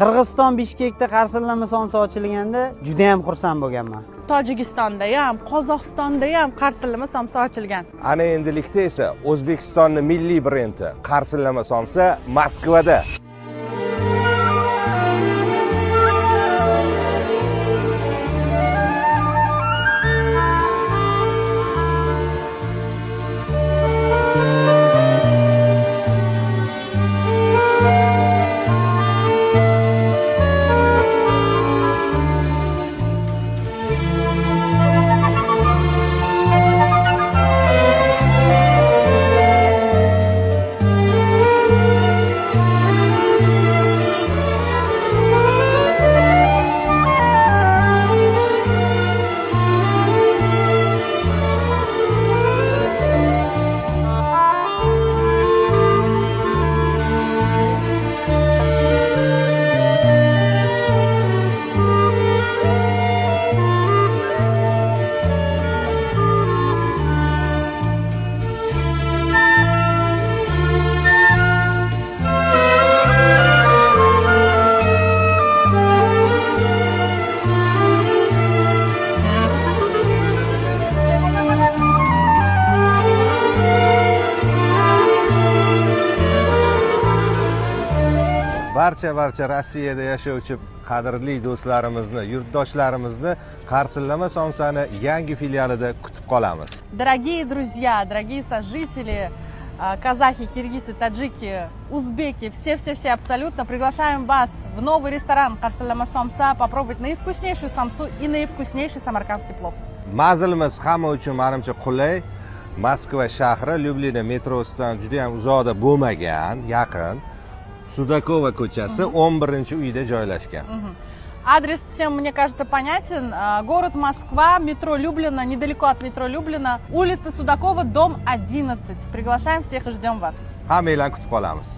Qirg'iziston Bishkekda qarsillama somsa ochilganda juda ham xursand bo'lganman. Tojikistonda ham, Qozog'istonda ham qarsillama somsa ochilgan. Ana endilikda esa O'zbekistonning milliy brendi qarsillama somsa Moskvada. Barcha Rossiyada yashovchi qadrli do'stlarimizni, yurtdoshlarimizni qarsillama somsani yangi filialida kutib qolamiz. Дорогие друзья, дорогие сожители, казахи, киргизы, таджики, узбеки, все абсолютно приглашаем вас в новый ресторан Qarsillama somsa попробовать наивкуснейшую самсу и наивкуснейший самаркандский плов. Manzilimiz hamma uchun menimcha qulay. Moskva shahri Lyublina metrosidan juda ham uzoqda bo'lmagan, yaqin. Sudakova ko'chasi 11-uyda joylashgan. Адрес всем, мне кажется, понятен. Город Москва, метро Люблино, недалеко от метро Люблино, улица Судакова, дом 11. Приглашаем всех и ждем вас. Hammanglarni kutib qolamiz.